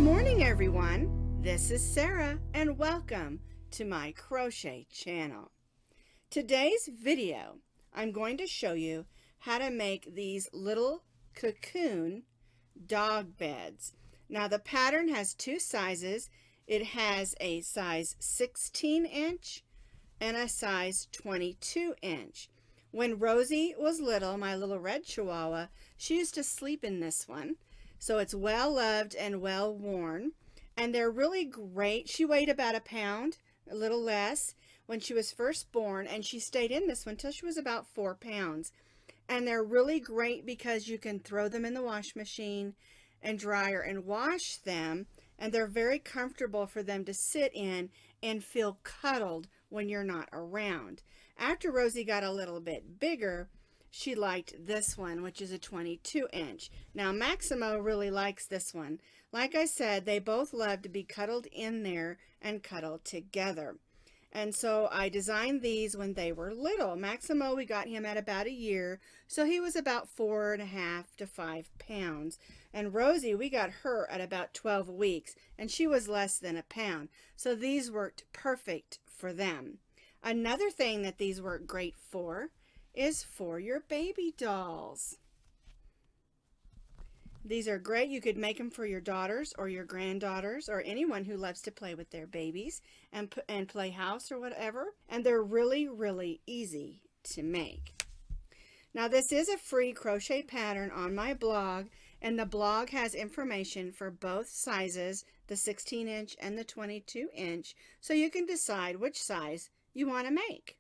morning, everyone. This is Sarah, and welcome to my crochet channel. Today's video, I'm going to show you how to make these little cocoon dog beds. Now, the pattern has two sizes. It has a size 16-inch and a size 22-inch. When Rosie was little, my little red chihuahua, she used to sleep in this one. So it's well loved and well worn, and they're really great. She weighed about a pound, a little less, when she was first born, and she stayed in this one till she was about 4 pounds. And they're really great because you can throw them in the wash machine and dryer and wash them, and they're very comfortable for them to sit in and feel cuddled when you're not around. After Rosie got a little bit bigger, she liked this one, which is a 22-inch. Now, Maximo really likes this one. Like I said, they both love to be cuddled in there and cuddled together. And so I designed these when they were little. Maximo, we got him at about a year, so he was about 4.5 to 5 pounds. And Rosie, we got her at about 12 weeks, and she was less than a pound. So these worked perfect for them. Another thing that these work great for is for your baby dolls. These are great. You could make them for your daughters or your granddaughters or anyone who loves to play with their babies and play house or whatever. And they're really, really easy to make. Now, this is a free crochet pattern on my blog, and the blog has information for both sizes, the 16-inch and the 22-inch, so you can decide which size you want to make.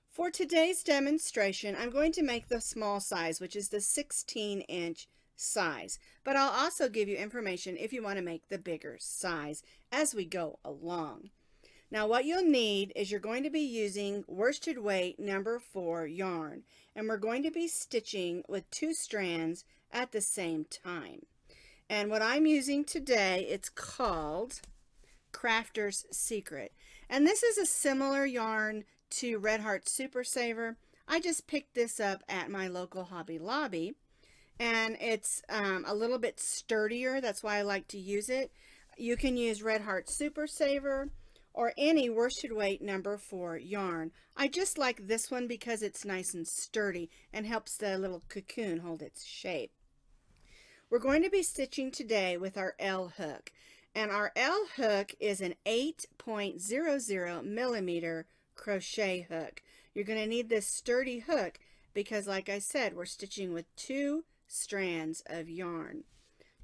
For today's demonstration, I'm going to make the small size, which is the 16-inch size, but I'll also give you information if you want to make the bigger size as we go along. Now, what you'll need is you're going to be using worsted weight number 4 yarn, and we're going to be stitching with 2 strands at the same time. And what I'm using today, it's called Crafter's Secret, and this is a similar yarn to Red Heart Super Saver. I just picked this up at my local Hobby Lobby, and it's a little bit sturdier. That's why I like to use it. You can use Red Heart Super Saver or any worsted weight number 4 yarn. I just like this one because it's nice and sturdy and helps the little cocoon hold its shape. We're going to be stitching today with our L hook, and our L hook is an 8.00 millimeter crochet hook. You're going to need this sturdy hook because, like I said, we're stitching with 2 strands of yarn.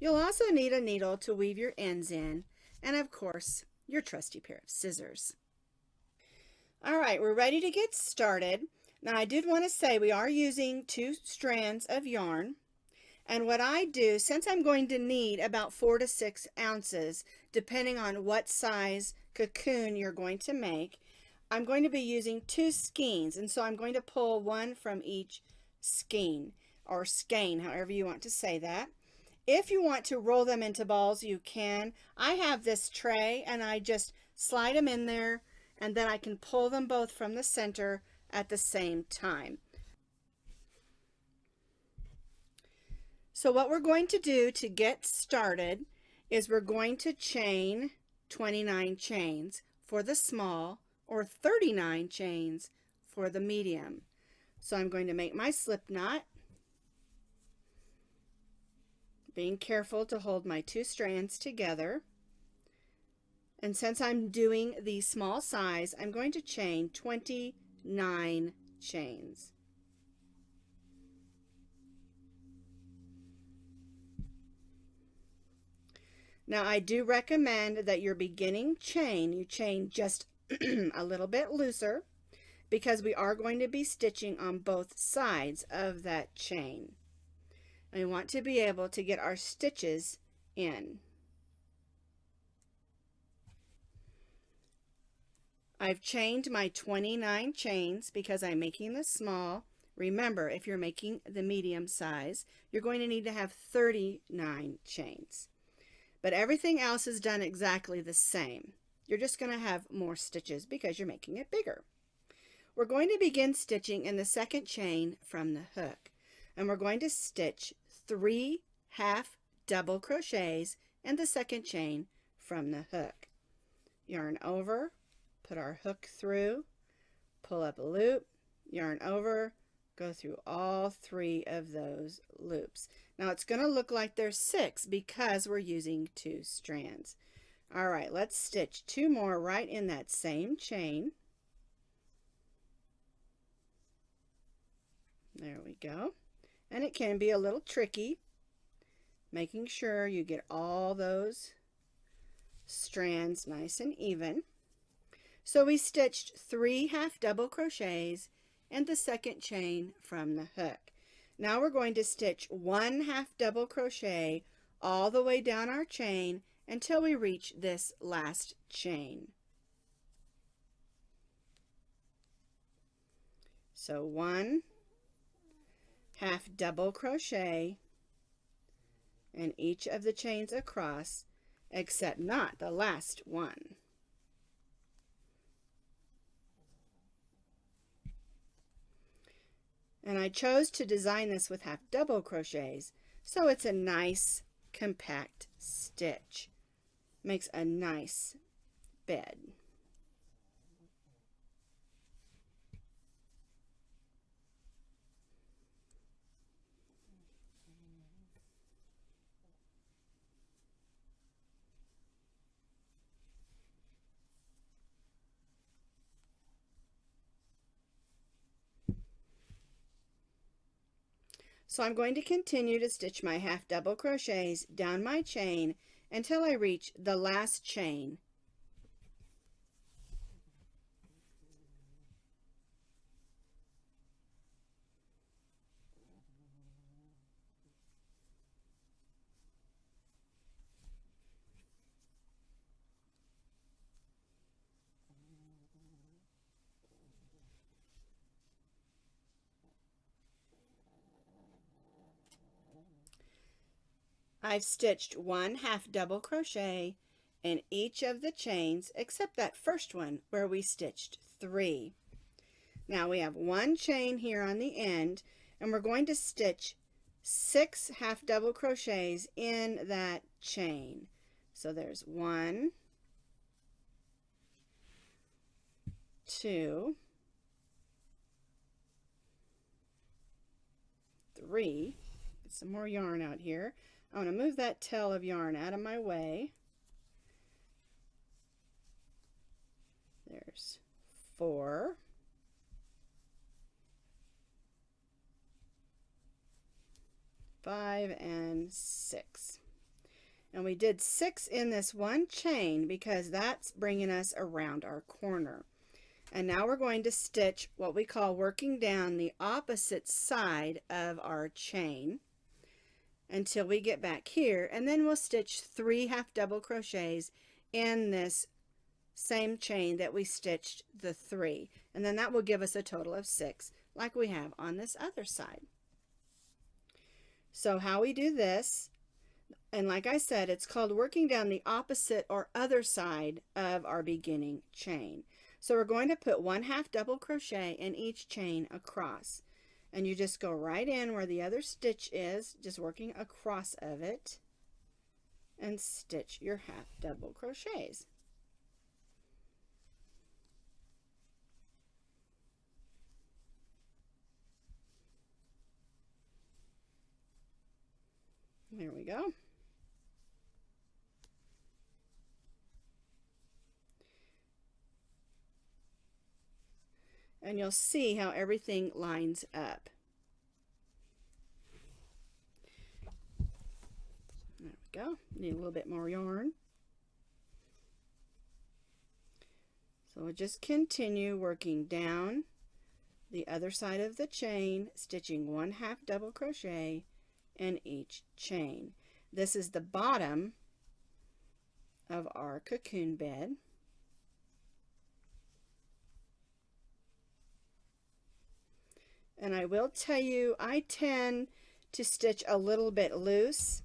You'll also need a needle to weave your ends in, and of course your trusty pair of scissors. Alright, we're ready to get started. Now, I did want to say we are using 2 strands of yarn, and what I do, since I'm going to need about 4 to 6 ounces depending on what size cocoon you're going to make, I'm going to be using 2 skeins, and so I'm going to pull one from each skein, or skein, however you want to say that. If you want to roll them into balls, you can. I have this tray, and I just slide them in there, and then I can pull them both from the center at the same time. So what we're going to do to get started is we're going to chain 29 chains for the small, or 39 chains for the medium. So I'm going to make my slip knot, being careful to hold my 2 strands together. And since I'm doing the small size, I'm going to chain 29 chains. Now, I do recommend that your beginning chain, you chain just a little bit looser, because we are going to be stitching on both sides of that chain. And we want to be able to get our stitches in. I've chained my 29 chains because I'm making the small. Remember, if you're making the medium size, you're going to need to have 39 chains. But everything else is done exactly the same. You're just going to have more stitches because you're making it bigger. We're going to begin stitching in the second chain from the hook, and we're going to stitch 3 half double crochets in the second chain from the hook. Yarn over, put our hook through, pull up a loop, yarn over, go through all 3 of those loops. Now it's going to look like there's 6 because we're using 2 strands. All right, let's stitch 2 more right in that same chain. There we go. And it can be a little tricky, making sure you get all those strands nice and even. So we stitched 3 half double crochets in the second chain from the hook. Now we're going to stitch 1 half double crochet all the way down our chain until we reach this last chain. So 1 half double crochet in each of the chains across, except not the last one. And I chose to design this with half double crochets so it's a nice compact stitch. Makes a nice bed. So I'm going to continue to stitch my half double crochets down my chain until I reach the last chain. I've stitched 1 half double crochet in each of the chains except that first one where we stitched 3. Now we have 1 chain here on the end, and we're going to stitch 6 half double crochets in that chain. So there's 1, 2, 3. Get some more yarn out here. I'm going to move that tail of yarn out of my way. There's 4. 5 and 6. And we did 6 in this one chain because that's bringing us around our corner. And now we're going to stitch what we call working down the opposite side of our chain until we get back here, and then we'll stitch 3 half double crochets in this same chain that we stitched the 3, and then that will give us a total of 6 like we have on this other side. So how we do this, and like I said, it's called working down the opposite or other side of our beginning chain. So we're going to put 1 half double crochet in each chain across, and you just go right in where the other stitch is, just working across of it, and stitch your half double crochets. There we go. And you'll see how everything lines up. There we go. Need a little bit more yarn. So we'll just continue working down the other side of the chain, stitching 1 half double crochet in each chain. This is the bottom of our cocoon bed. And I will tell you, I tend to stitch a little bit loose,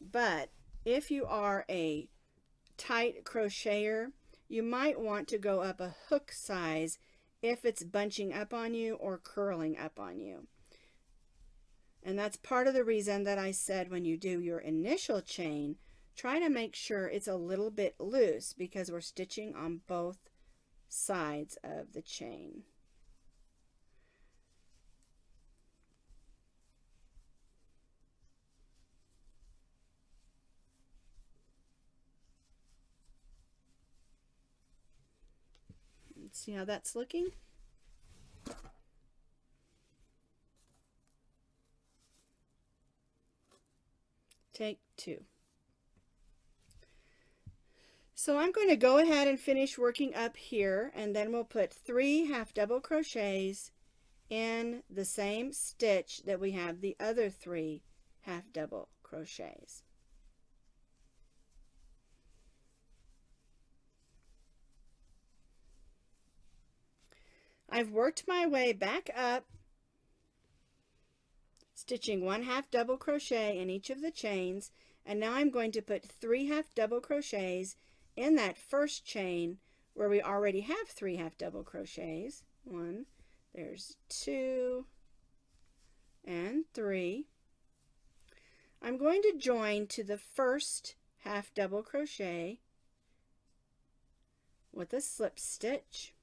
but if you are a tight crocheter, you might want to go up a hook size if it's bunching up on you or curling up on you. And that's part of the reason that I said when you do your initial chain, try to make sure it's a little bit loose because we're stitching on both sides of the chain. See how that's looking? Take 2. So I'm going to go ahead and finish working up here, and then we'll put 3 half double crochets in the same stitch that we have the other 3 half double crochets. I've worked my way back up, stitching 1 half double crochet in each of the chains, and now I'm going to put 3 half double crochets in that first chain where we already have 3 half double crochets. 1, there's 2, and 3. I'm going to join to the first half double crochet with a slip stitch,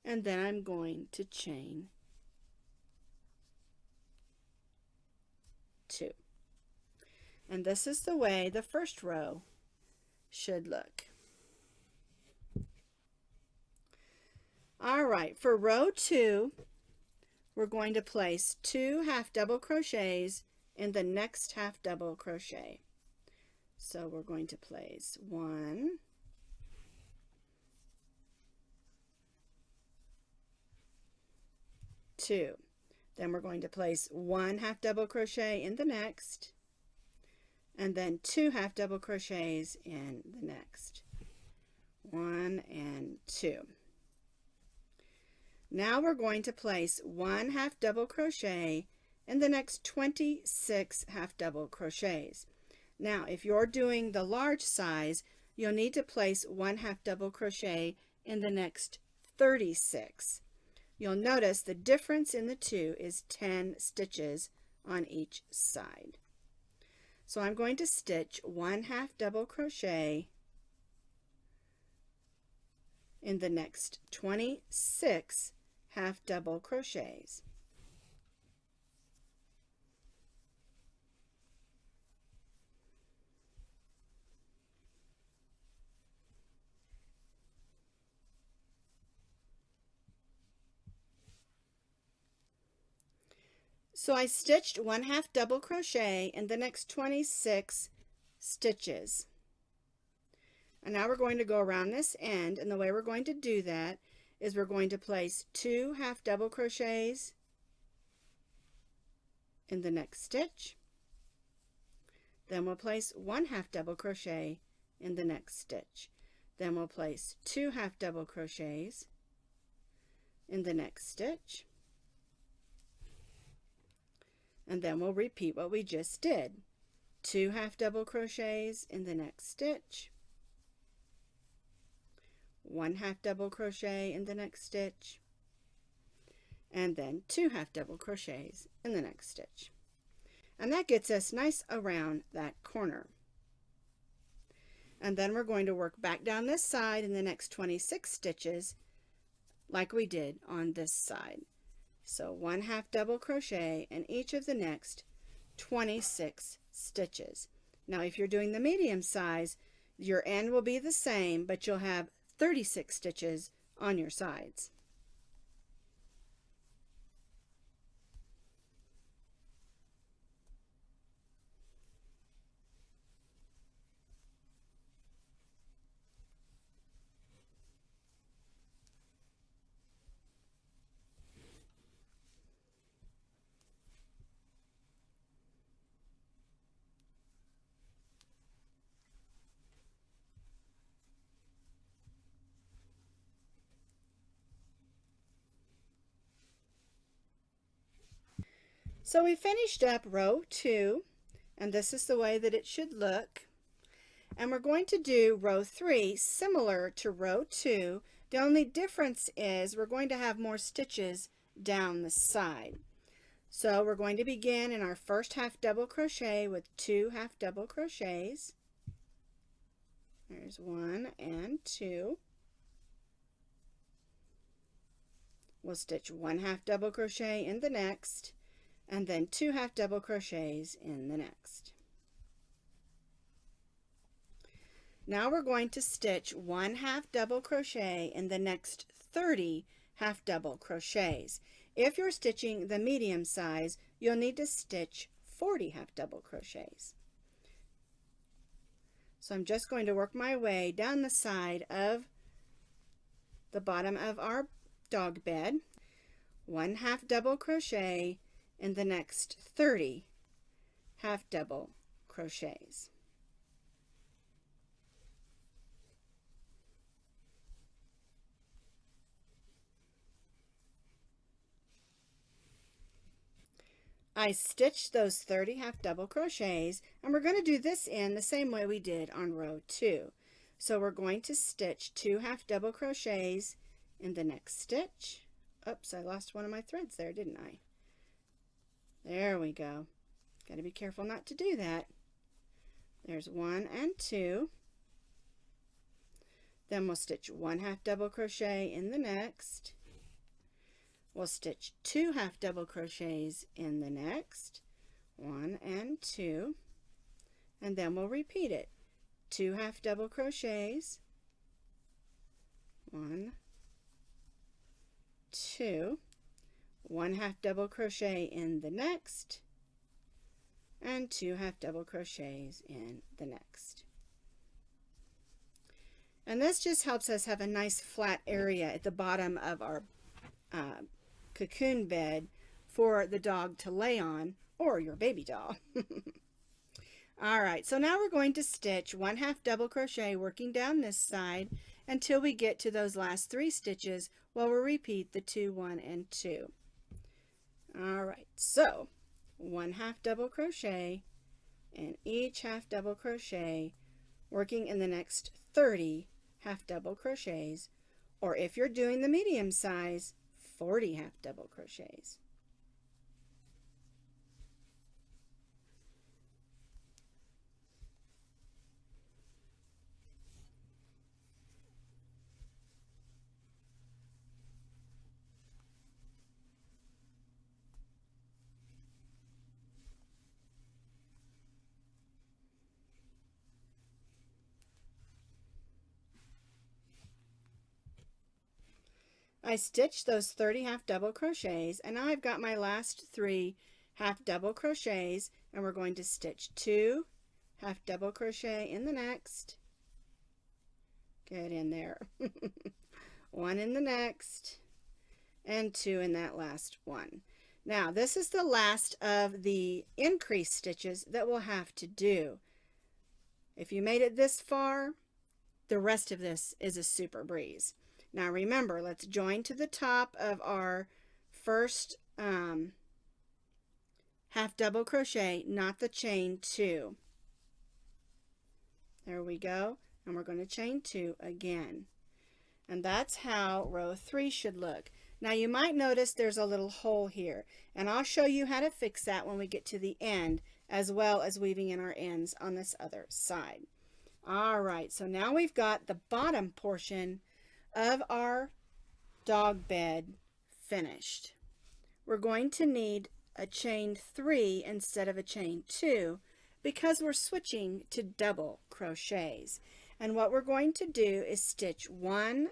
and then I'm going to chain 2. And this is the way the first row should look. All right, for row 2, we're going to place 2 half double crochets in the next half double crochet. So we're going to place 1, 2. Then we're going to place 1 half double crochet in the next, and then 2 half double crochets in the next. 1 and 2. Now we're going to place 1 half double crochet in the next 26 half double crochets. Now if you're doing the large size, you'll need to place 1 half double crochet in the next 36. You'll notice the difference in the two is 10 stitches on each side. So I'm going to stitch 1 half double crochet in the next 26 half double crochets. So I stitched 1 half double crochet in the next 26 stitches. And now we're going to go around this end, and the way we're going to do that is we're going to place 2 half double crochets in the next stitch. Then we'll place 1 half double crochet in the next stitch. Then we'll place 2 half double crochets in the next stitch. And then we'll repeat what we just did. 2 half double crochets in the next stitch, 1 half double crochet in the next stitch, and then 2 half double crochets in the next stitch. And that gets us nice around that corner. And then we're going to work back down this side in the next 26 stitches like we did on this side. So 1 half double crochet in each of the next 26 stitches. Now if you're doing the medium size, your end will be the same, but you'll have 36 stitches on your sides. So we finished up row 2, and this is the way that it should look. And we're going to do row 3 similar to row 2. The only difference is we're going to have more stitches down the side. So we're going to begin in our first half double crochet with 2 half double crochets. There's 1 and 2. We'll stitch 1 half double crochet in the next, and then 2 half double crochets in the next. Now we're going to stitch 1 half double crochet in the next 30 half double crochets. If you're stitching the medium size, you'll need to stitch 40 half double crochets. So I'm just going to work my way down the side of the bottom of our dog bed. 1 half double crochet in the next 30 half double crochets. I stitched those 30 half double crochets, and we're going to do this in the same way we did on row 2. So we're going to stitch 2 half double crochets in the next stitch. Oops, I lost one of my threads there, didn't I? There we go. Got to be careful not to do that. There's 1 and 2. Then we'll stitch 1 half double crochet in the next. We'll stitch 2 half double crochets in the next, 1 and 2, and then we'll repeat it. 2 half double crochets, 1, 2, 1 half double crochet in the next, and 2 half double crochets in the next. And this just helps us have a nice flat area at the bottom of our cocoon bed for the dog to lay on, or your baby doll. Alright, so now we're going to stitch 1 half double crochet working down this side until we get to those last 3 stitches, while we'll repeat the 2, 1, and 2. Alright, so 1 half double crochet in each half double crochet, working in the next 30 half double crochets, or if you're doing the medium size, 40 half double crochets. I stitched those 30 half double crochets, and now I've got my last 3 half double crochets, and we're going to stitch 2 half double crochet in the next. Get in there. 1 in the next, and 2 in that last one. Now this is the last of the increase stitches that we'll have to do. If you made it this far, the rest of this is a super breeze. Now remember, let's join to the top of our first half double crochet, not the chain 2. There we go, and we're going to chain 2 again. And that's how row 3 should look. Now you might notice there's a little hole here, and I'll show you how to fix that when we get to the end, as well as weaving in our ends on this other side. Alright, so now we've got the bottom portion of our dog bed finished. We're going to need a chain 3 instead of a chain 2 because we're switching to double crochets. And what we're going to do is stitch 1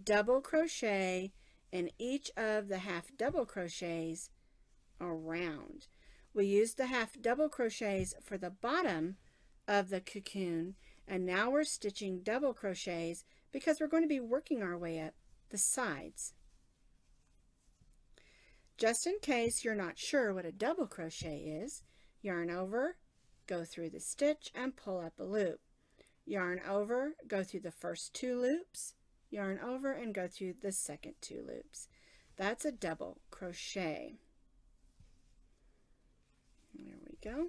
double crochet in each of the half double crochets around. We used the half double crochets for the bottom of the cocoon, and now we're stitching double crochets because we're going to be working our way up the sides. Just in case you're not sure what a double crochet is, yarn over, go through the stitch, and pull up a loop. Yarn over, go through the first 2 loops, yarn over, and go through the second 2 loops. That's a double crochet. There we go.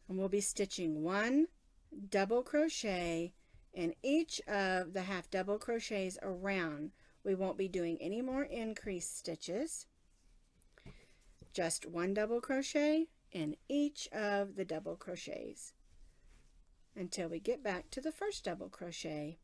And we'll be stitching 1 double crochet in each of the half double crochets around. We won't be doing any more increase stitches. just 1 double crochet in each of the double crochets until we get back to the first double crochet.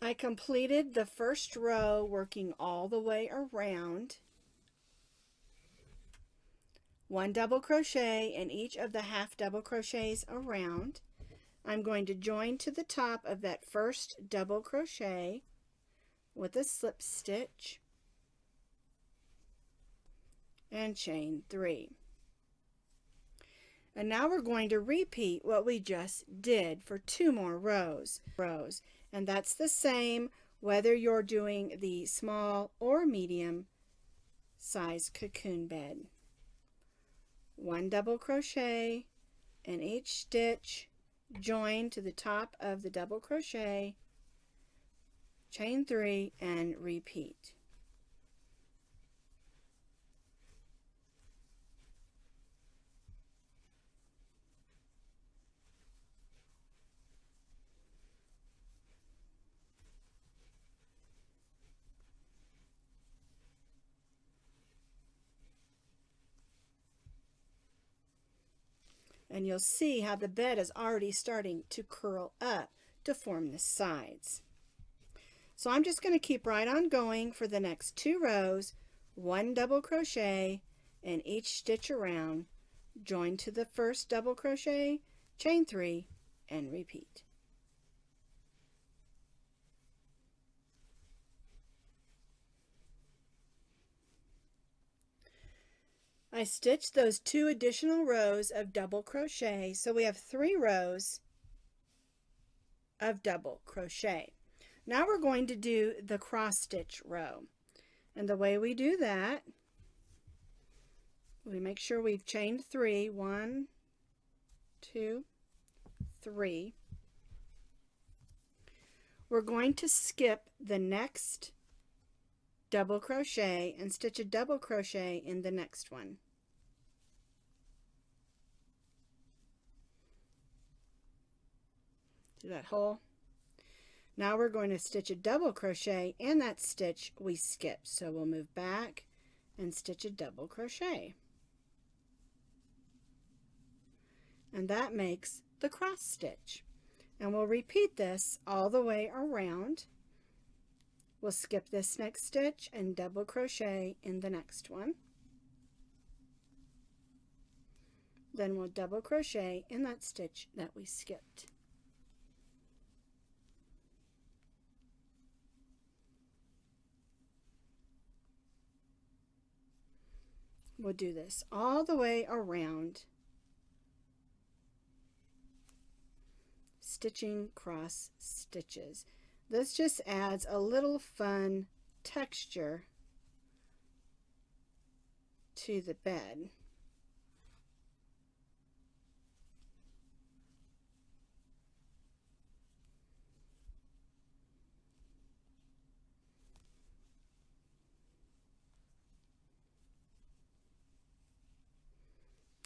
I completed the first row working all the way around. 1 double crochet in each of the half double crochets around. I'm going to join to the top of that first double crochet with a slip stitch and chain 3. And now we're going to repeat what we just did for 2 more rows. And that's the same whether you're doing the small or medium size cocoon bed. 1 double crochet in each stitch, join to the top of the double crochet, chain 3, and repeat. And you'll see how the bed is already starting to curl up to form the sides. So I'm just going to keep right on going for the next 2 rows, 1 double crochet in each stitch around, join to the first double crochet, chain 3, and repeat. I stitched those 2 additional rows of double crochet, so we have 3 rows of double crochet. Now we're going to do the cross stitch row, and the way we do that, we make sure we've chained 3, 1, 2, 3. We're going to skip the next double crochet and stitch a double crochet in the next one. Do that hole. Now we're going to stitch a double crochet in that stitch we skipped. So we'll move back and stitch a double crochet. And that makes the cross stitch. And we'll repeat this all the way around. We'll skip this next stitch and double crochet in the next one. Then we'll double crochet in that stitch that we skipped. We'll do this all the way around, stitching cross stitches. This just adds a little fun texture to the bed.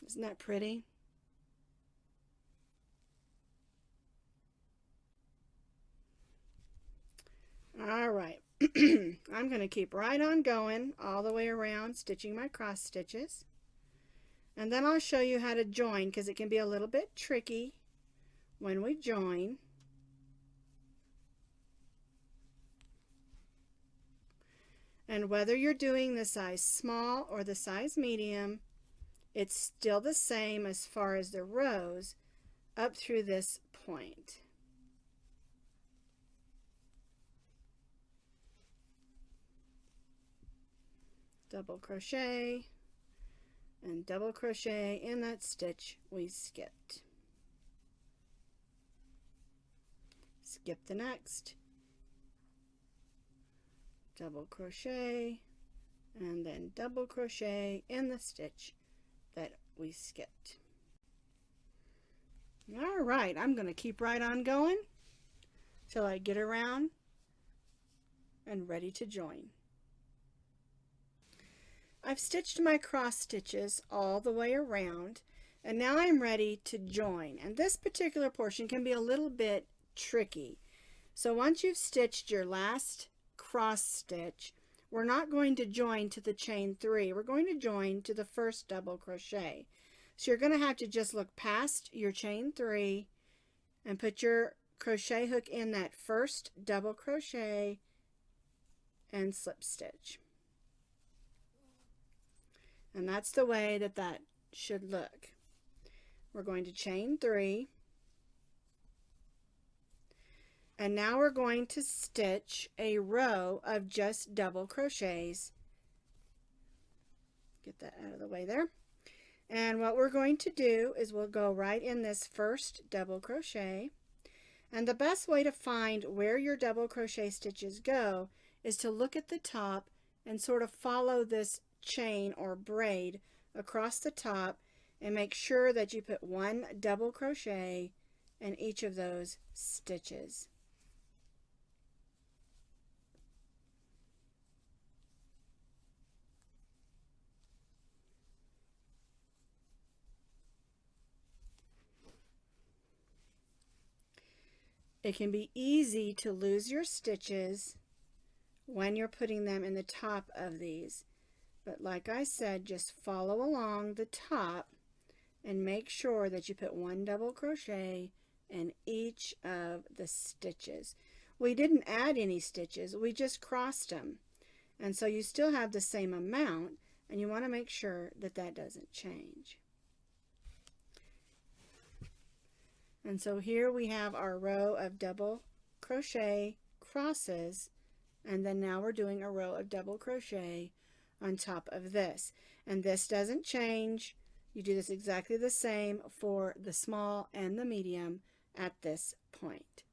Isn't that pretty? All right, I'm going to keep right on going all the way around, stitching my cross stitches. And then I'll show you how to join, because it can be a little bit tricky when we join. And whether you're doing the size small or the size medium, it's still the same as far as the rows up through this point. Double crochet and double crochet in that stitch we skipped. Skip the next, double crochet, and then double crochet in the stitch that we skipped. All right, I'm going to keep right on going. till I get around and ready to join. I've stitched my cross stitches all the way around, and now I'm ready to join. And this particular portion can be a little bit tricky. So once you've stitched your last cross stitch, we're not going to join to the chain 3. We're going to join to the first double crochet. So you're going to have to just look past your chain 3 and put your crochet hook in that first double crochet and slip stitch. And that's the way that that should look. We're going to chain 3. And now we're going to stitch a row of just double crochets. Get that out of the way there. And what we're going to do is we'll go right in this first double crochet. And the best way to find where your double crochet stitches go is to look at the top and sort of follow this chain or braid across the top and make sure that you put one double crochet in each of those stitches. It can be easy to lose your stitches when you're putting them in the top of these. But like I said, just follow along the top and make sure that you put one double crochet in each of the stitches. We didn't add any stitches, we just crossed them. And so you still have the same amount, and you want to make sure that that doesn't change. And so here we have our row of double crochet crosses, and then now we're doing a row of double crochet on top of this. And this doesn't change. You do this exactly the same for the small and the medium at this point.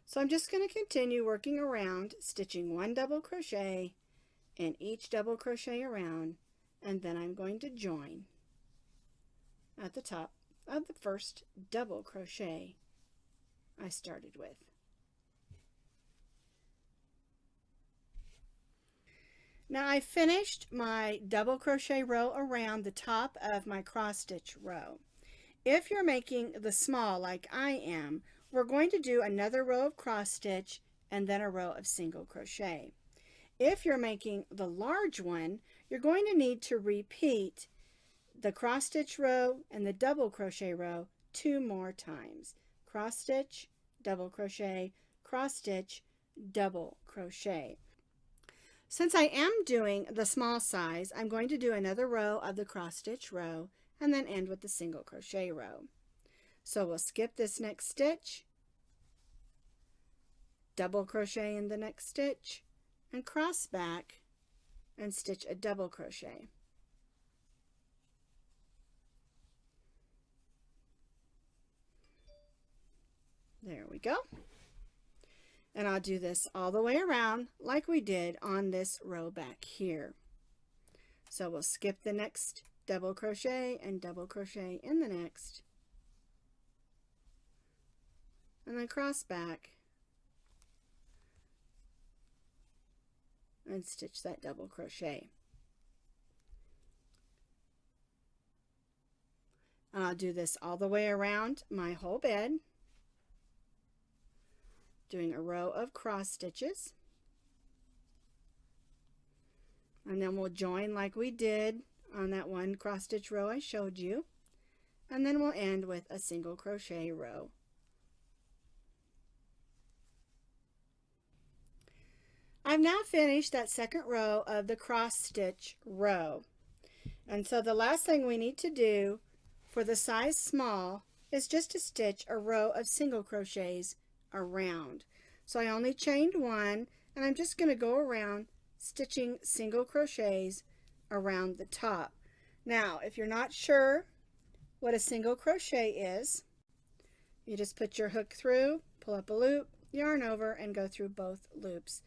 So I'm just going to continue working around, stitching one double crochet in each double crochet around, and then I'm going to join at the top of the first double crochet I started with. Now I finished my double crochet row around the top of my cross stitch row. If you're making the small like I am, we're going to do another row of cross stitch and then a row of single crochet. If you're making the large one, you're going to need to repeat the cross stitch row and the double crochet row 2 more times. Cross stitch, double crochet, cross stitch, double crochet. Since I am doing the small size, I'm going to do another row of the cross stitch row and then end with the single crochet row. So we'll skip this next stitch, double crochet in the next stitch, and cross back and stitch a double crochet. There we go. And I'll do this all the way around like we did on this row back here. So we'll skip the next double crochet and double crochet in the next, and then cross back and stitch that double crochet. And I'll do this all the way around my whole bed, doing a row of cross stitches, and then we'll join like we did on that one cross stitch row I showed you, and then we'll end with a single crochet row. I've now finished that second row of the cross stitch row, and so the last thing we need to do for the size small is just to stitch a row of single crochets around. So I only chained one, and I'm just going to go around stitching single crochets around the top. Now if you're not sure what a single crochet is, You just put your hook through, pull up a loop, yarn over, and go through both loops.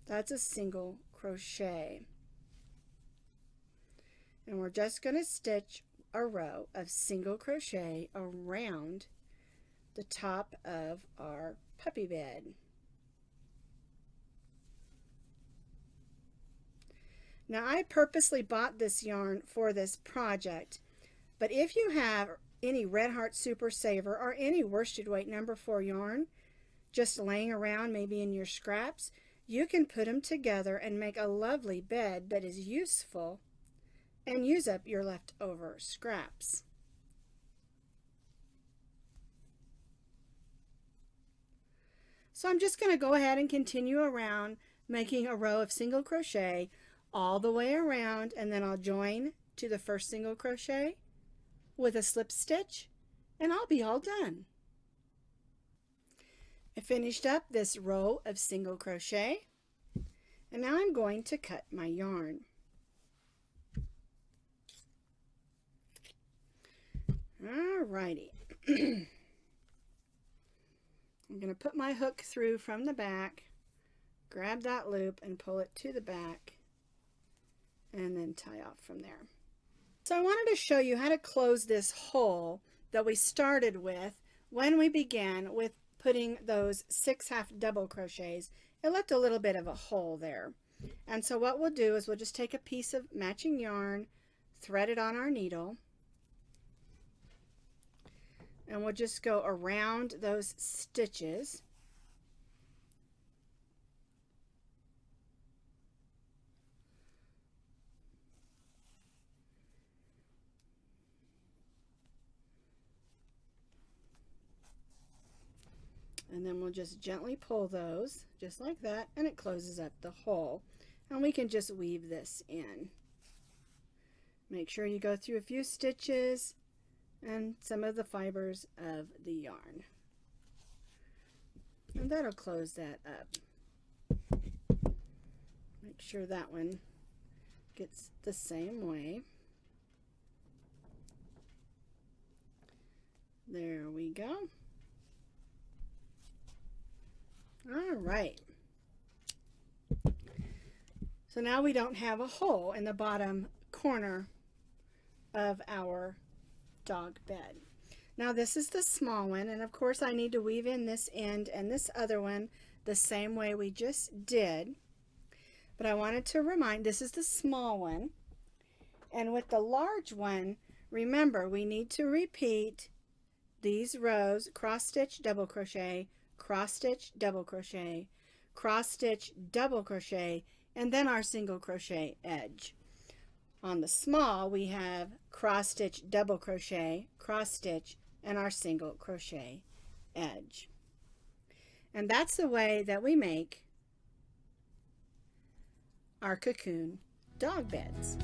That's a single crochet. And we're just going to stitch a row of single crochet around the top of our puppy bed. Now I purposely bought this yarn for this project, but if you have any Red Heart Super Saver or any worsted weight number 4 yarn just laying around, maybe in your scraps, you can put them together and make a lovely bed that is useful and use up your leftover scraps. So I'm just going to go ahead and continue around making a row of single crochet all the way around, and then I'll join to the first single crochet with a slip stitch and I'll be all done. I finished up this row of single crochet and now I'm going to cut my yarn. Alrighty. I'm going to put my hook through from the back, grab that loop and pull it to the back, and then tie off from there. So I wanted to show you how to close this hole that we started with when we began with putting those 6 half double crochets. It left a little bit of a hole there. And so what we'll do is we'll just take a piece of matching yarn, thread it on our needle, and we'll just go around those stitches. And then we'll just gently pull those just like that, and it closes up the hole. And we can just weave this in. Make sure you go through a few stitches and some of the fibers of the yarn. And that'll close that up. Make sure that one gets the same way. There we go. All right. So now we don't have a hole in the bottom corner of our dog bed. Now this is the small one, and of course I need to weave in this end and this other one the same way we just did. But I wanted to remind, this is the small one, and with the large one, remember we need to repeat these rows: cross stitch, double crochet, cross stitch, double crochet, cross stitch, double crochet, and then our single crochet edge. On the small we have cross stitch, double crochet, cross stitch, and our single crochet edge. And that's the way that we make our cocoon dog beds.